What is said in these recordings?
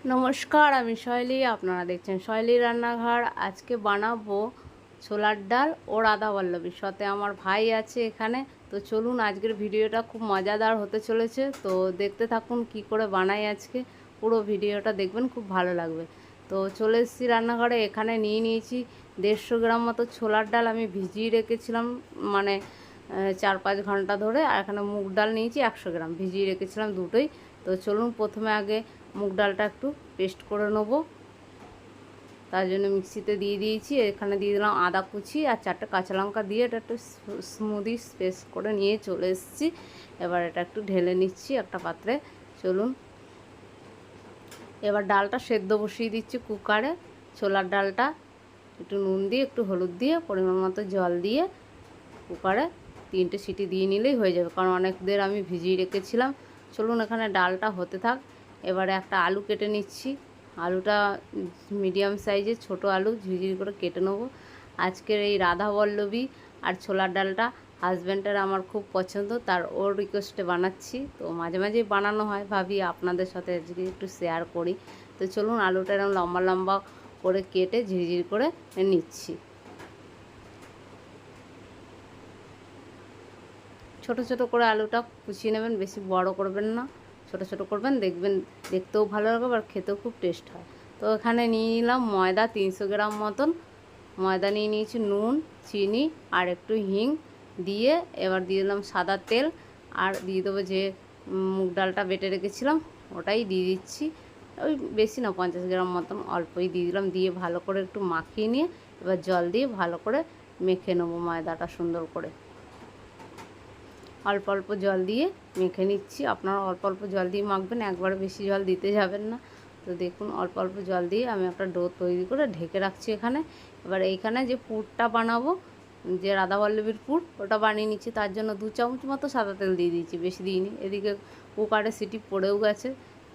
নমস্কার, আমি শৈলী। আপনারা দেখছেন শৈলী রান্নাঘর। আজকে বানাবো ছোলার ডাল ও রাধাবল্লভী। সাথে আমার ভাই আছে এখানে। তো চলুন, আজকের ভিডিওটা খুব মজাদার হতে চলেছে। তো দেখতে থাকুন কি করে বানাই আজকে। পুরো ভিডিওটা দেখবেন, খুব ভালো লাগবে। তো চলে এসেছি রান্নাঘরে। এখানে নিয়েছি 150 গ্রাম মতো ছোলার ডাল। আমি ভিজিয়ে রেখেছিলাম, মানে 4-5 ঘন্টা ধরে। আর এখানে মুগ ডাল নিয়েছি 100 গ্রাম, ভিজিয়ে রেখেছিলাম দুটোই। তো চলুন, প্রথমে আগে মুগ ডালটা একটু পেস্ট করে নেবো। তার জন্য মিক্সিতে দিয়ে দিয়েছি। এখানে দিয়ে দিলাম আদা কুচি আর 4টে কাঁচা লঙ্কা দিয়ে এটা একটু স্মুদি পেস্ট করে নিয়ে চলে এসেছি। এবার এটা একটু ঢেলে নিচ্ছি একটা পাত্রে। চলুন, এবার ডালটা সেদ্ধ বসিয়ে দিচ্ছি কুকারে। ছোলার ডালটা একটু নুন দিয়ে, একটু হলুদ দিয়ে, পরিমাণ মতো জল দিয়ে কুকারে 3টে সিটি দিয়ে নিলেই হয়ে যাবে, কারণ অনেক দের আমি ভিজিয়ে রেখেছিলাম। চলুন, এখানে ডালটা হতে থাক। এবারে একটা আলু কেটে নিচ্ছি। আলুটা মিডিয়াম সাইজের ছোট আলু ঝিরিঝিরি করে কেটে নেবো। আজকের এই রাধাবল্লভী আর ছোলার ডালটা হাজব্যান্ডের আমার খুব পছন্দ, তার ওর রিকোয়েস্টে বানাচ্ছি। তো মাঝে মাঝেই বানানো হয়, ভাবি আপনাদের সাথে আজকে একটু শেয়ার করি। তো চলুন, আলুটা এরকম লম্বা লম্বা করে কেটে ঝিরিঝিরি করে নিচ্ছি। ছোট ছোট করে আলুটা কুচিয়ে নেবেন, বেশি বড় করবেন না, ছোট ছোট করবেন, দেখবেন দেখতেও ভালো লাগবে আর খেতেও খুব টেস্ট হয়। তো এখানে নিয়ে নিলাম ময়দা 300 গ্রাম মতন। ময়দা নিয়ে নিয়েছি, নুন, চিনি আর একটু হিং দিয়ে এবার দিয়ে দিলাম সাদা তেল। আর দিয়ে দেবো যে মুগ ডালটা বেটে রেখেছিলাম, ওটাই দিয়ে দিচ্ছি। ওই বেশি না, 50 গ্রাম মতন অল্পই দিয়ে দিলাম। দিয়ে ভালো করে একটু মাখিয়ে নিয়ে এবার জল দিয়ে ভালো করে মেখে নেবো ময়দাটা সুন্দর করে। অল্প অল্প জল দিয়ে মেখে নিচ্ছি। আপনারা অল্প অল্প জল দিয়ে মাখবেন, একবারে বেশি জল দিতে যাবেন না। তো দেখুন, অল্প অল্প জল দিয়ে আমি একটা ডো তৈরি করে ঢেকে রাখছি এখানে। এবার এইখানে যে পুরটা বানাবো, যে রাধাবল্লভীর পুর, ওটা বানিয়ে নিচ্ছি। তার জন্য 2 চামচ মতো সাদা তেল দিয়ে দিয়েছি, বেশি দিইনি। এদিকে কুকারে সিটি পড়েও গেছে।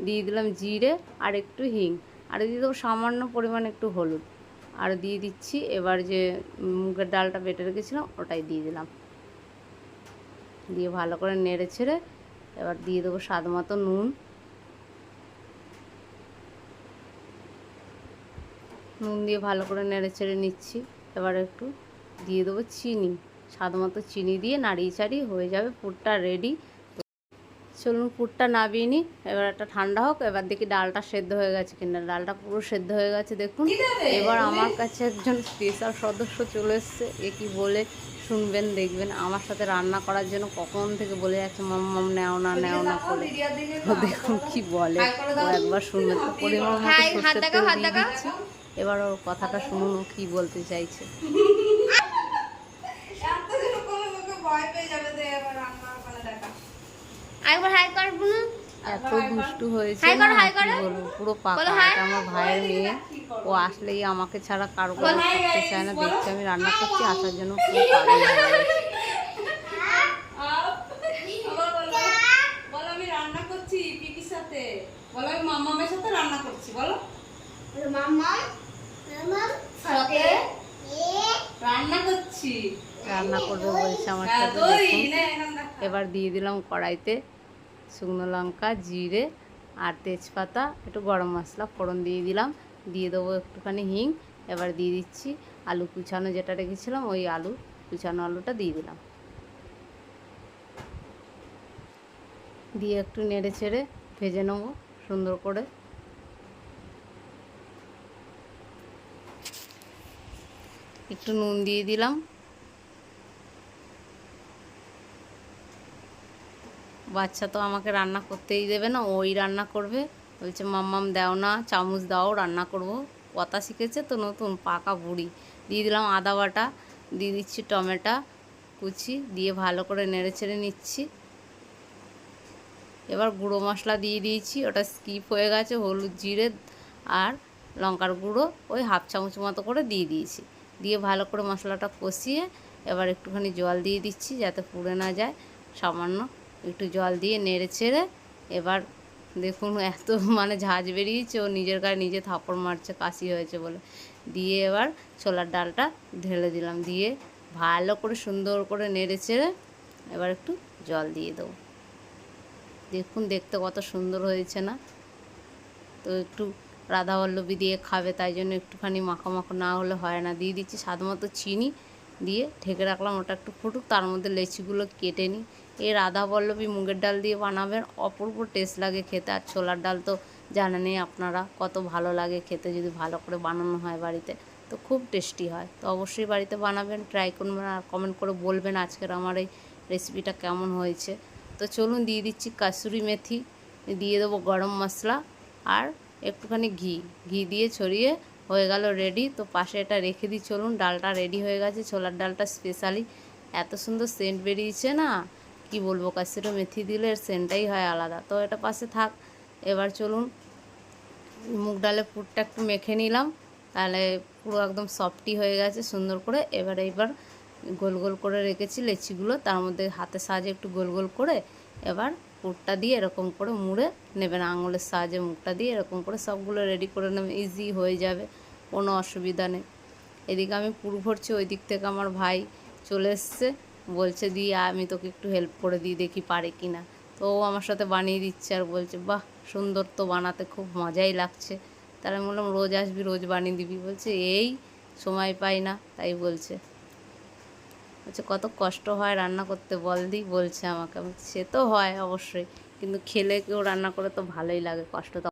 দিয়ে দিলাম জিরে আর একটু হিং, আর দিয়ে দেবো সামান্য পরিমাণ একটু হলুদ। আর দিয়ে দিচ্ছি এবার যে মুগের ডালটা বেটে রেখেছিলাম, ওটাই দিয়ে দিলাম। দিয়ে ভালো করে নেড়ে ছেড়ে এবার দিয়ে দেবো স্বাদ মতো নুন। নুন দিয়ে ভালো করে নেড়ে ছেড়ে নিচ্ছি। এবার একটু দিয়ে দেবো চিনি, স্বাদ মতো চিনি দিয়ে নাড়িয়ে চাড়িয়ে হয়ে যাবে পুরটা রেডি। চলুন, পুরটা নামিয়ে নিই। এবার একটা ঠান্ডা হোক। এবার দেখি ডালটা সেদ্ধ হয়ে গেছে কিনা। ডালটা পুরো সেদ্ধ হয়ে গেছে দেখুন। এবার আমার কাছে একজন স্পেশাল সদস্য চলে এসছে। এ কি বলে শুনবেন, দেখবেন। আমার সাথে রান্না করার জন্য কখন থেকে বলে যাচ্ছে, মাম নেও না নেও না করে। তো দেখুন কি বলে, ও একবার শুনবেন। তো পরিমাণ মতো সর্ষের তেল দিয়ে দিচ্ছি। এবার ওর কথাটা শুনুন, ও কি বলতে চাইছে। একবার হাই কর বুনু। এত দুষ্টু হয়েছে না, কি বলবো, পুরো পাকা। এটা আমার ভাইয়ের মেয়ে। ও আসলেই আমাকে ছাড়া কারো কাছে থাকতে চায় না। দেখছি আমি রান্না করছি, আসার জন্য পুরো পাগল হয়ে গেছে। বলো আমি রান্না করছি পিপির সাথে, বলো আমি মাম্মামের সাথে রান্না করছি, বলো মাম্মাম মাম্মাম সাথে রান্না করছি। রান্না করবে বলছে আমার সাথে। দেখুন, এবার দিয়ে দিলাম কড়াইতে শুকনো লঙ্কা, জিরে আর তেজপাতা, একটু গরম মশলা ফোড়ন দিয়ে দিলাম। দিয়ে দেবো একটুখানি হিং। এবার দিয়ে দিচ্ছি আলু কুচানো যেটা রেখেছিলাম, ওই আলু কুচানো আলুটা দিয়ে দিলাম। দিয়ে একটু নেড়ে ছেড়ে ভেজে নেবো সুন্দর করে। একটু নুন দিয়ে দিলাম। বাচ্চা তো আমাকে রান্না করতেই দেবে না, ওই রান্না করবে। বলছে মাম্মাম দাও না, চামচ দাও, রান্না করব। কথা শিখেছে তো নতুন, পাকা বুড়ি। দিয়ে দিলাম আদা বাটা, দিয়ে দিচ্ছি টমেটো কুচি, দিয়ে ভালো করে নেড়ে ছেড়ে নিচ্ছি। এবার গুঁড়ো মশলা দিয়ে দিয়েছি, ওটা স্কিপ হয়ে গেছে। হলুদ, জিরে আর লঙ্কার গুঁড়ো ওই 1/2 চামচ মতো করে দিয়ে দিয়েছি। দিয়ে ভালো করে মশলাটা কষিয়ে এবার একটুখানি জল দিয়ে দিচ্ছি, যাতে পুড়ে না যায়। সামান্য একটু জল দিয়ে নেড়ে ছেড়ে এবার দেখুন, এত মানে ঝাঁঝ বেরিয়েছে, ও নিজের গায়ে নিজে থাপড় মারছে, কাশি হয়েছে বলে। দিয়ে এবার ছোলার ডালটা ঢেলে দিলাম। দিয়ে ভালো করে সুন্দর করে নেড়ে ছেড়ে এবার একটু জল দিয়ে দেবো। দেখুন দেখতে কত সুন্দর হয়েছে না। তো একটু রাধাবল্লভী দিয়ে খাবে, তাই জন্য একটুখানি মাখো মাখো না হলে হয় না। দিয়ে দিচ্ছি স্বাদ মতো চিনি, দিয়ে ঢেকে রাখলাম ওটা একটু ফুটুক। তার মধ্যে লেচিগুলো কেটে নিই। এই রাধাবল্লভী মুগের ডাল দিয়ে বানাবেন, অপূর্ব টেস্ট লাগে খেতে। আর ছোলার ডাল তো জানেনই আপনারা কত ভালো লাগে খেতে, যদি ভালো করে বানানো হয় বাড়িতে তো খুব টেস্টি হয়। তো অবশ্যই বাড়িতে বানাবেন, ট্রাই করবেন আর কমেন্ট করে বলবেন আজকের আমার এই রেসিপিটা কেমন হয়েছে। তো চলুন দিয়ে দিচ্ছি কাসুরি মেথি, দিয়ে দেবো গরম মশলা আর একটুখানি ঘি দিয়ে ছড়িয়ে হয়ে গেল রেডি। তো পাশে এটা রেখে দিই। চলুন, ডালটা রেডি হয়ে গেছে, ছোলার ডালটা স্পেশালি এত সুন্দর সেন্ট বেরিয়েছে না, কি বলবো, কাসুরি মেথি দিলে এর সেন্টটাই হয় আলাদা। তো এটা পাশে থাক। এবার চলুন মুগ ডালের পুরটা একটু মেখে নিলাম, তাহলে পুরো একদম সফটি হয়ে গেছে সুন্দর করে। এইবার গোল গোল করে রেখেছি লেচিগুলো, তার মধ্যে হাতের সাহায্যে একটু গোল গোল করে এবার পুরটা দিয়ে এরকম করে মুড়ে নেবেন, আঙুলের সাহায্যে মুখটা দিয়ে এরকম করে সবগুলো রেডি করে নেবেন, ইজি হয়ে যাবে, কোনো অসুবিধা নেই। এদিকে আমি পুর ভরছি, ওই দিক থেকে আমার ভাই চলে এসছে, বলছে দিয়ে আমি তোকে একটু হেল্প করে দিই, দেখি পারে কি না। তো ও আমার সাথে বানিয়ে দিচ্ছে আর বলছে বাহ সুন্দর তো, বানাতে খুব মজাই লাগছে। তাহলে আমি বললাম রোজ আসবি, রোজ বানিয়ে দিবি। বলছে এই সময় পাই না, তাই বলছে কত কষ্ট হয় রান্না করতে বল দি, বলছে আমাকে। সে তো হয় অবশ্যই, কিন্তু খেলে কেউ রান্না করে তো ভালোই লাগে, কষ্ট তো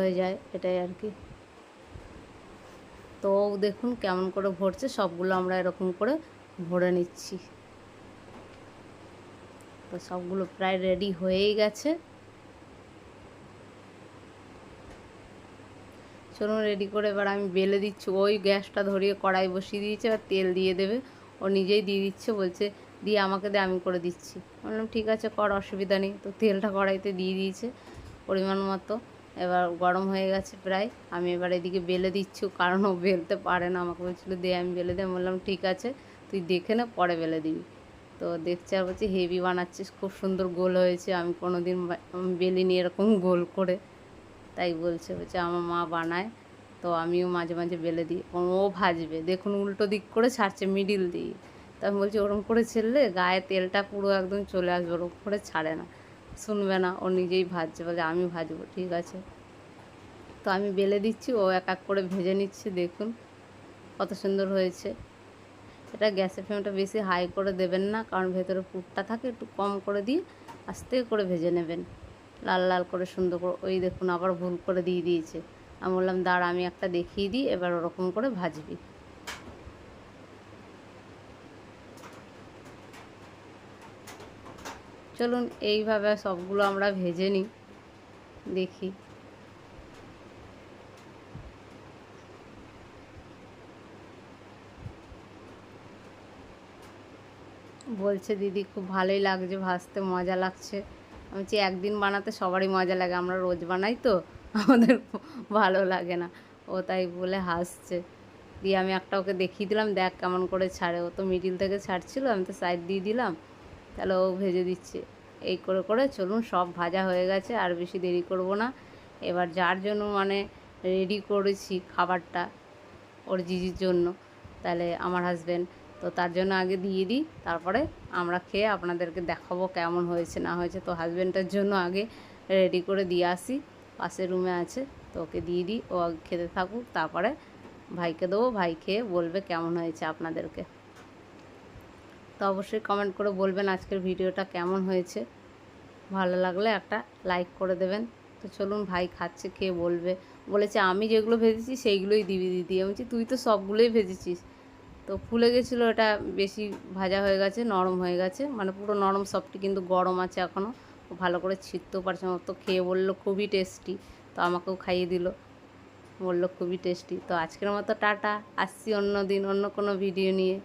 হয়ে যায়, এটাই আর কি। তো দেখুন কেমন করে ভরছে, সবগুলো আমরা এরকম করে ভরে নিচ্ছি। তো সবগুলো প্রায় রেডি হয়েই গেছে। চলুন রেডি করে এবার আমি বেলে দিচ্ছি। ওই গ্যাসটা ধরিয়ে কড়াই বসিয়ে দিয়েছে, এবার তেল দিয়ে দেবে, ও নিজেই দিয়ে দিচ্ছে, বলছে দিয়ে আমাকে দে আমি করে দিচ্ছি। বললাম ঠিক আছে কর, অসুবিধা নেই। তো তেলটা কড়াইতে দিয়ে দিয়েছে পরিমাণ মতো, এবার গরম হয়ে গেছে প্রায়। আমি এবার এদিকে বেলে দিচ্ছি, কারণ ও বেলতে পারে না, আমাকে বলছিল দে আমি বেলে দে। বললাম ঠিক আছে তুই দেখে নে, পরে বেলে দিবি। তো দেখছি আর বলছি হেভি বানাচ্ছিস, খুব সুন্দর গোল হয়েছে, আমি কোনো দিন বেলিনি এরকম গোল করে, তাই বলছে আমার মা বানায়, তো আমিও মাঝে মাঝে বেলে দিই। ও ভাজবে, দেখুন উল্টো দিক করে ছাড়ছে মিডিল দিয়ে। তো আমি বলছি ওরম করে ছেড়লে গায়ে তেলটা পুরো একদম চলে আসবে, ওরম করে ছাড়ে না, শুনবে না, ও নিজেই ভাজছে, বলে আমি ভাজবো, ঠিক আছে। তো আমি বেলে দিচ্ছি, ও এক এক করে ভেজে নিচ্ছে, দেখুন কত সুন্দর হয়েছে। এটা গ্যাসের ফ্লেমটা বেশি হাই করে দেবেন না, কারণ ভেতরে পুরটা থাকে, একটু কম করে দিয়ে আস্তে করে ভেজে নেবেন, লাল লাল করে সুন্দর করে। ওই দেখুন আবার ভুল করে দিয়ে দিয়েছে। আমি বললাম দাঁড়া আমি একটা দেখিয়ে দিই, এবার ওরকম করে ভাজবি। চলুন এইভাবে সবগুলো আমরা ভেজে নিই, দেখি। বলছে দিদি খুব ভালোই লাগছে ভাজতে, মজা লাগছে। আমি বলছি একদিন বানাতে সবারই মজা লাগে, আমরা রোজ বানাই তো আমাদের ভালো লাগে না। ও তাই বলে হাসছে। দিয়ে আমি একটা ওকে দেখিয়ে দিলাম, দেখ কেমন করে ছাড়ে। ও তো মিডিল থেকে ছাড়ছিল, আমি তো সাইড দিয়ে দিলাম, তাহলে ও ভেজে দিচ্ছে। এই করে করে চলুন সব ভাজা হয়ে গেছে, আর বেশি দেরি করব না। এবার যার জন্য মানে রেডি করেছি খাবারটা, ওর জিজির জন্য, তাহলে আমার হাজব্যান্ড, তো তার জন্য আগে দিয়ে দিই, তারপরে আমরা খেয়ে আপনাদেরকে দেখাবো কেমন হয়েছে না হয়েছে। তো হাজব্যান্ডের জন্য আগে রেডি করে দিয়ে আসি, পাশের রুমে আছে, তো ওকে দিয়ে দিই, ও আগে খেতে থাকুক, তারপরে ভাইকে দেবো, ভাই খেয়ে বলবে কেমন হয়েছে আপনাদেরকে। তো অবশ্যই কমেন্ট করে বলবেন আজকের ভিডিওটা কেমন হয়েছে, ভালো লাগলে একটা লাইক করে দেবেন। তো চলুন ভাই খাচ্ছে, খেয়ে বলবে। বলেছে আমি যেগুলো ভেজেছি সেইগুলোই দিবি দিদি। আমি বলছি তুই তো সবগুলোই ভেজেছিস। তো ফুলে গেছিলো, এটা বেশি ভাজা হয়ে গেছে, নরম হয়ে গেছে, মানে পুরো নরম সফটি, কিন্তু গরম আছে এখনও, ভালো করে ছিঁড়তেও পারছে না। তো খেয়ে বললো খুবই টেস্টি, তো আমাকেও খাইয়ে দিল, বললো খুবই টেস্টি। তো আজকের মতো টাটা, আসছি অন্য দিন অন্য কোনো ভিডিও নিয়ে।